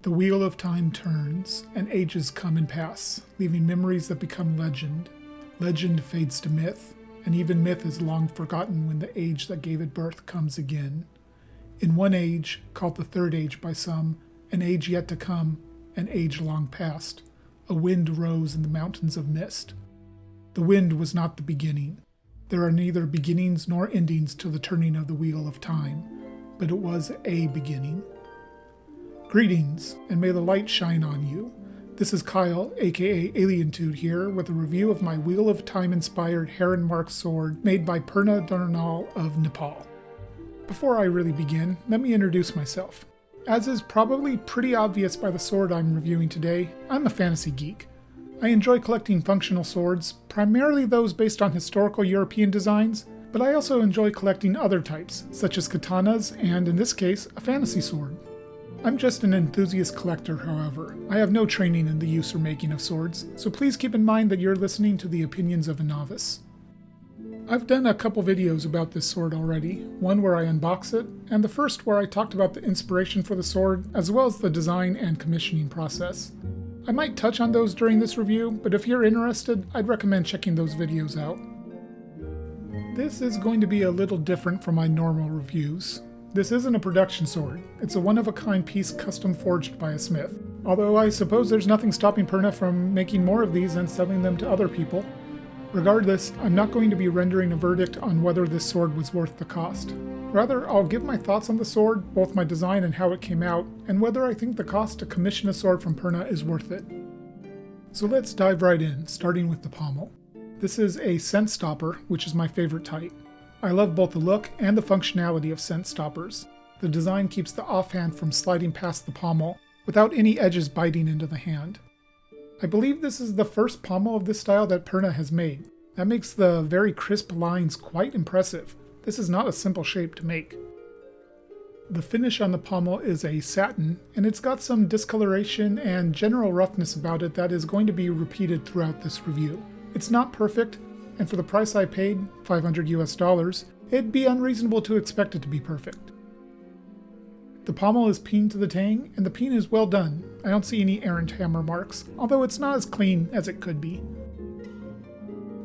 The wheel of time turns, and ages come and pass, leaving memories that become legend. Legend fades to myth, and even myth is long forgotten when the age that gave it birth comes again. In one age, called the Third Age by some, an age yet to come, an age long past, a wind rose in the mountains of mist. The wind was not the beginning. There are neither beginnings nor endings to the turning of the wheel of time, but it was a beginning. Greetings, and may the light shine on you. This is Kyle, aka Alientude here, with a review of my Wheel of Time-inspired Heron marked sword made by Purna Darnal of Nepal. Before I really begin, let me introduce myself. As is probably pretty obvious by the sword I'm reviewing today, I'm a fantasy geek. I enjoy collecting functional swords, primarily those based on historical European designs, but I also enjoy collecting other types, such as katanas and, in this case, a fantasy sword. I'm just an enthusiast collector, however. I have no training in the use or making of swords, so please keep in mind that you're listening to the opinions of a novice. I've done a couple videos about this sword already, one where I unbox it, and the first where I talked about the inspiration for the sword, as well as the design and commissioning process. I might touch on those during this review, but if you're interested, I'd recommend checking those videos out. This is going to be a little different from my normal reviews. This isn't a production sword. It's a one-of-a-kind piece custom forged by a smith. Although I suppose there's nothing stopping Purna from making more of these and selling them to other people. Regardless, I'm not going to be rendering a verdict on whether this sword was worth the cost. Rather, I'll give my thoughts on the sword, both my design and how it came out, and whether I think the cost to commission a sword from Purna is worth it. So let's dive right in, starting with the pommel. This is a scent stopper, which is my favorite type. I love both the look and the functionality of scent stoppers. The design keeps the offhand from sliding past the pommel, without any edges biting into the hand. I believe this is the first pommel of this style that Purna has made. That makes the very crisp lines quite impressive. This is not a simple shape to make. The finish on the pommel is a satin, and it's got some discoloration and general roughness about it that is going to be repeated throughout this review. It's not perfect, and for the price I paid, $500 US, it'd be unreasonable to expect it to be perfect. The pommel is peened to the tang, and the peen is well done. I don't see any errant hammer marks, although it's not as clean as it could be.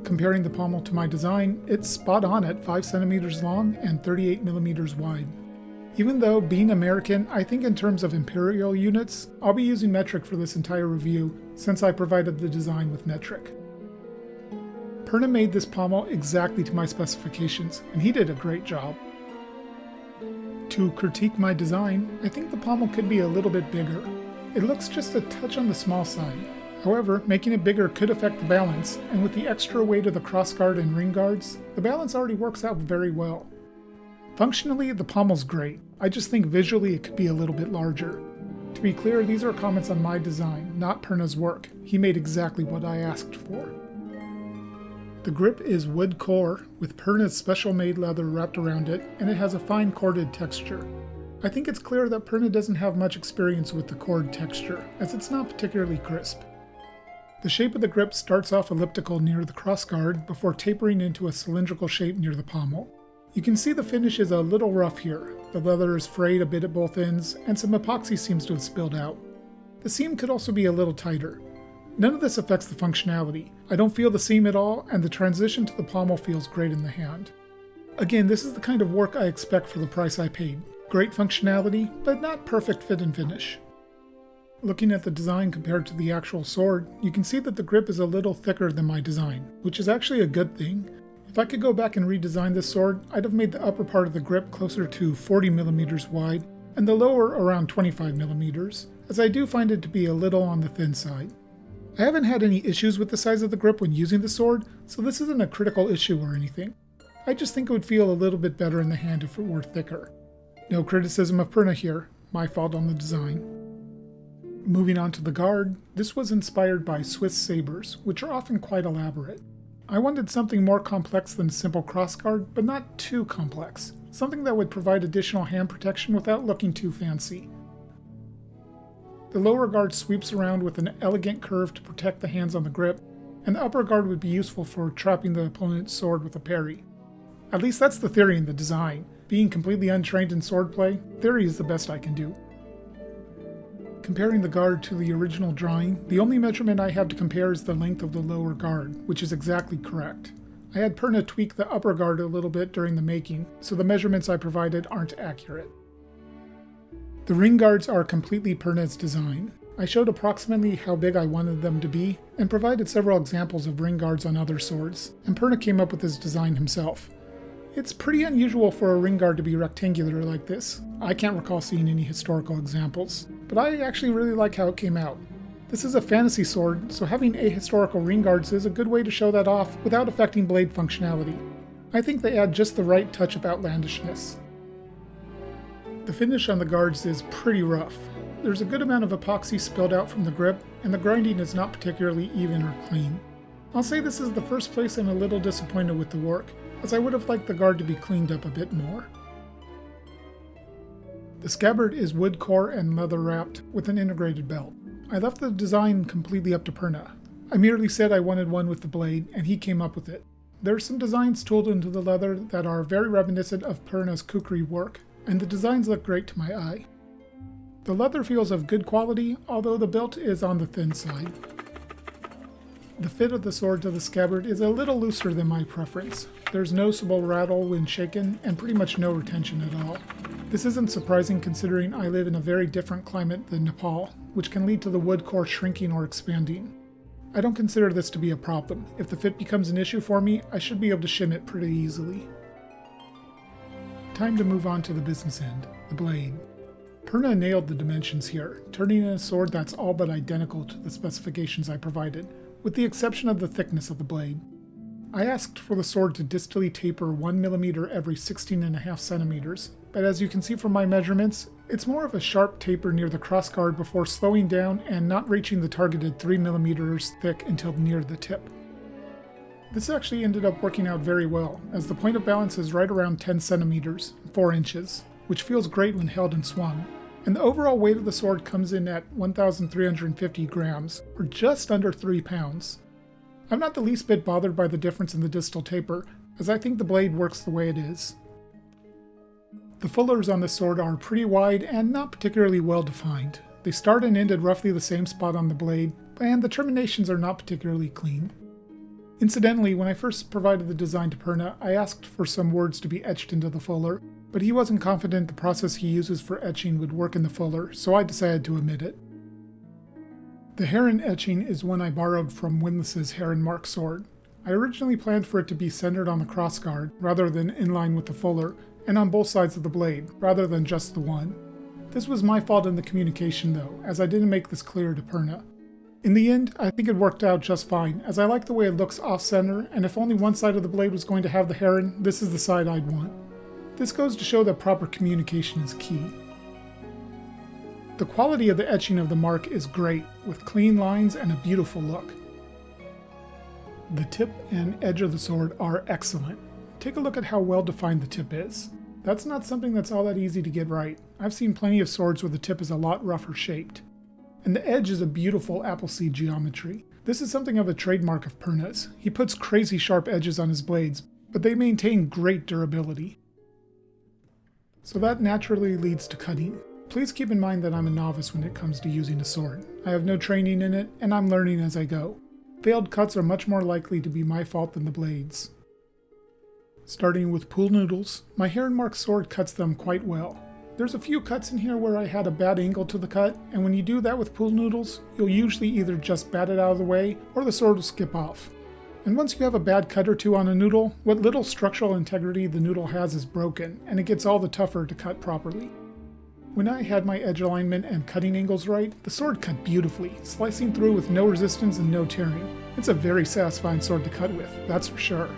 Comparing the pommel to my design, it's spot on at 5 centimeters long and 38 millimeters wide. Even though, being American, I think in terms of imperial units, I'll be using metric for this entire review since I provided the design with metric. Purna made this pommel exactly to my specifications, and he did a great job. To critique my design, I think the pommel could be a little bit bigger. It looks just a touch on the small side. However, making it bigger could affect the balance, and with the extra weight of the crossguard and ring guards, the balance already works out very well. Functionally, the pommel's great. I just think visually it could be a little bit larger. To be clear, these are comments on my design, not Purna's work. He made exactly what I asked for. The grip is wood core, with Purna's special-made leather wrapped around it, and it has a fine corded texture. I think it's clear that Purna doesn't have much experience with the cord texture, as it's not particularly crisp. The shape of the grip starts off elliptical near the crossguard before tapering into a cylindrical shape near the pommel. You can see the finish is a little rough here. The leather is frayed a bit at both ends, and some epoxy seems to have spilled out. The seam could also be a little tighter. None of this affects the functionality. I don't feel the seam at all, and the transition to the pommel feels great in the hand. Again, this is the kind of work I expect for the price I paid. Great functionality, but not perfect fit and finish. Looking at the design compared to the actual sword, you can see that the grip is a little thicker than my design, which is actually a good thing. If I could go back and redesign this sword, I'd have made the upper part of the grip closer to 40 millimeters wide, and the lower around 25 millimeters, as I do find it to be a little on the thin side. I haven't had any issues with the size of the grip when using the sword, so this isn't a critical issue or anything. I just think it would feel a little bit better in the hand if it were thicker. No criticism of Purna here, my fault on the design. Moving on to the guard, this was inspired by Swiss sabers, which are often quite elaborate. I wanted something more complex than a simple crossguard, but not too complex. Something that would provide additional hand protection without looking too fancy. The lower guard sweeps around with an elegant curve to protect the hands on the grip, and the upper guard would be useful for trapping the opponent's sword with a parry. At least that's the theory in the design. Being completely untrained in swordplay, theory is the best I can do. Comparing the guard to the original drawing, the only measurement I have to compare is the length of the lower guard, which is exactly correct. I had Perna tweak the upper guard a little bit during the making, so the measurements I provided aren't accurate. The ring guards are completely Perna's design. I showed approximately how big I wanted them to be, and provided several examples of ring guards on other swords, and Perna came up with his design himself. It's pretty unusual for a ring guard to be rectangular like this. I can't recall seeing any historical examples, but I actually really like how it came out. This is a fantasy sword, so having ahistorical ring guards is a good way to show that off without affecting blade functionality. I think they add just the right touch of outlandishness. The finish on the guards is pretty rough. There's a good amount of epoxy spilled out from the grip, and the grinding is not particularly even or clean. I'll say this is the first place I'm a little disappointed with the work, as I would have liked the guard to be cleaned up a bit more. The scabbard is wood core and leather wrapped with an integrated belt. I left the design completely up to Perna. I merely said I wanted one with the blade, and he came up with it. There are some designs tooled into the leather that are very reminiscent of Perna's kukri work, and the designs look great to my eye. The leather feels of good quality, although the belt is on the thin side. The fit of the sword to the scabbard is a little looser than my preference. There's noticeable rattle when shaken, and pretty much no retention at all. This isn't surprising considering I live in a very different climate than Nepal, which can lead to the wood core shrinking or expanding. I don't consider this to be a problem. If the fit becomes an issue for me, I should be able to shim it pretty easily. Time to move on to the business end, the blade. Perna nailed the dimensions here, turning in a sword that's all but identical to the specifications I provided, with the exception of the thickness of the blade. I asked for the sword to distally taper 1 mm every 16.5 centimeters, but as you can see from my measurements, it's more of a sharp taper near the crossguard before slowing down and not reaching the targeted 3 mm thick until near the tip. This actually ended up working out very well, as the point of balance is right around 10 centimeters, 4 inches, which feels great when held and swung, and the overall weight of the sword comes in at 1,350 grams, or just under 3 pounds. I'm not the least bit bothered by the difference in the distal taper, as I think the blade works the way it is. The fullers on the sword are pretty wide and not particularly well defined. They start and end at roughly the same spot on the blade, and the terminations are not particularly clean. Incidentally, when I first provided the design to Perna, I asked for some words to be etched into the fuller, but he wasn't confident the process he uses for etching would work in the fuller, so I decided to omit it. The Heron etching is one I borrowed from Windlass's Heron Mark sword. I originally planned for it to be centered on the crossguard, rather than in line with the fuller, and on both sides of the blade, rather than just the one. This was my fault in the communication though, as I didn't make this clear to Perna. In the end, I think it worked out just fine, as I like the way it looks off-center, and if only one side of the blade was going to have the heron, this is the side I'd want. This goes to show that proper communication is key. The quality of the etching of the mark is great, with clean lines and a beautiful look. The tip and edge of the sword are excellent. Take a look at how well defined the tip is. That's not something that's all that easy to get right. I've seen plenty of swords where the tip is a lot rougher shaped. And the edge is a beautiful appleseed geometry. This is something of a trademark of Perna's. He puts crazy sharp edges on his blades, but they maintain great durability. So that naturally leads to cutting. Please keep in mind that I'm a novice when it comes to using a sword. I have no training in it, and I'm learning as I go. Failed cuts are much more likely to be my fault than the blades. Starting with pool noodles, my Heron Mark sword cuts them quite well. There's a few cuts in here where I had a bad angle to the cut, and when you do that with pool noodles, you'll usually either just bat it out of the way, or the sword will skip off. And once you have a bad cut or two on a noodle, what little structural integrity the noodle has is broken, and it gets all the tougher to cut properly. When I had my edge alignment and cutting angles right, the sword cut beautifully, slicing through with no resistance and no tearing. It's a very satisfying sword to cut with, that's for sure.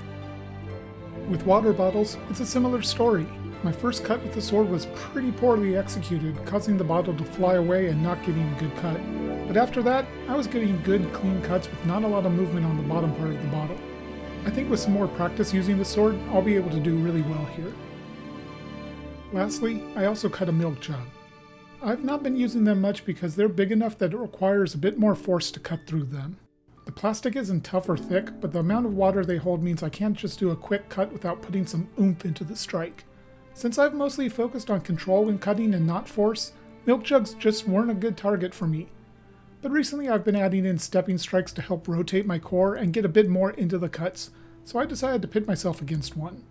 With water bottles, it's a similar story. My first cut with the sword was pretty poorly executed, causing the bottle to fly away and not getting a good cut. But after that, I was getting good, clean cuts with not a lot of movement on the bottom part of the bottle. I think with some more practice using the sword, I'll be able to do really well here. Lastly, I also cut a milk jug. I've not been using them much because they're big enough that it requires a bit more force to cut through them. The plastic isn't tough or thick, but the amount of water they hold means I can't just do a quick cut without putting some oomph into the strike. Since I've mostly focused on control when cutting and not force, Milk jugs just weren't a good target for me. But recently I've been adding in stepping strikes to help rotate my core and get a bit more into the cuts, so I decided to pit myself against one.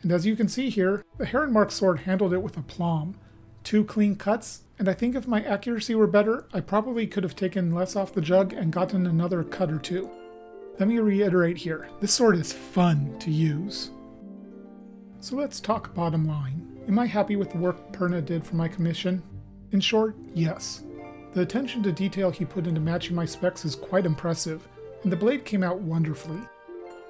And as you can see here, the Heron mark sword handled it with aplomb. 2 clean cuts, and I think if my accuracy were better, I probably could have taken less off the jug and gotten another cut or 2. Let me reiterate here, this sword is fun to use. So let's talk bottom line. Am I happy with the work Perna did for my commission? In short, yes. The attention to detail he put into matching my specs is quite impressive, and the blade came out wonderfully.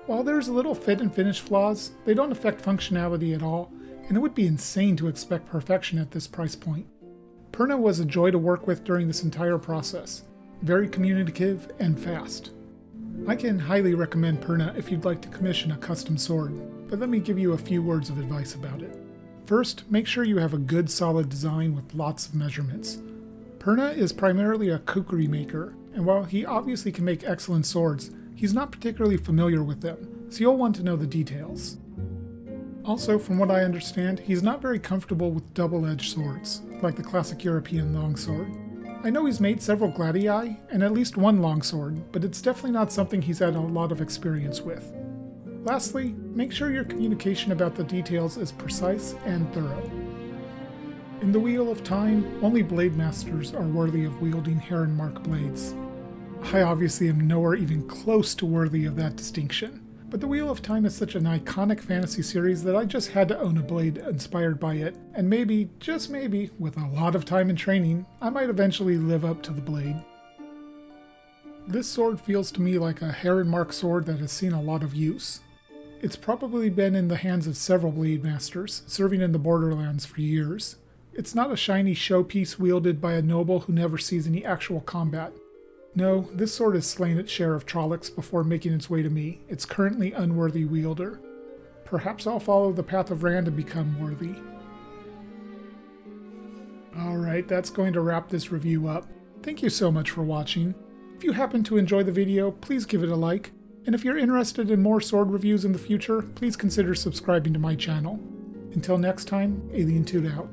While there's a little fit and finish flaws, they don't affect functionality at all, and it would be insane to expect perfection at this price point. Perna was a joy to work with during this entire process, very communicative and fast. I can highly recommend Perna if you'd like to commission a custom sword, but let me give you a few words of advice about it. First, make sure you have a good solid design with lots of measurements. Perna is primarily a kukri maker, and while he obviously can make excellent swords, he's not particularly familiar with them, so you'll want to know the details. Also, from what I understand, he's not very comfortable with double-edged swords, like the classic European longsword. I know he's made several gladii, and at least one longsword, but it's definitely not something he's had a lot of experience with. Lastly, make sure your communication about the details is precise and thorough. In the Wheel of Time, only blade masters are worthy of wielding Heron mark blades. I obviously am nowhere even close to worthy of that distinction, but the Wheel of Time is such an iconic fantasy series that I just had to own a blade inspired by it, and maybe, just maybe, with a lot of time and training, I might eventually live up to the blade. This sword feels to me like a Heron mark sword that has seen a lot of use. It's probably been in the hands of several blade masters, serving in the Borderlands for years. It's not a shiny showpiece wielded by a noble who never sees any actual combat. No, this sword has slain its share of Trollocs before making its way to me, its currently unworthy wielder. Perhaps I'll follow the path of Rand and become worthy. Alright, that's going to wrap this review up. Thank you so much for watching. If you happen to enjoy the video, please give it a like, and if you're interested in more sword reviews in the future, please consider subscribing to my channel. Until next time, Alien Toot out.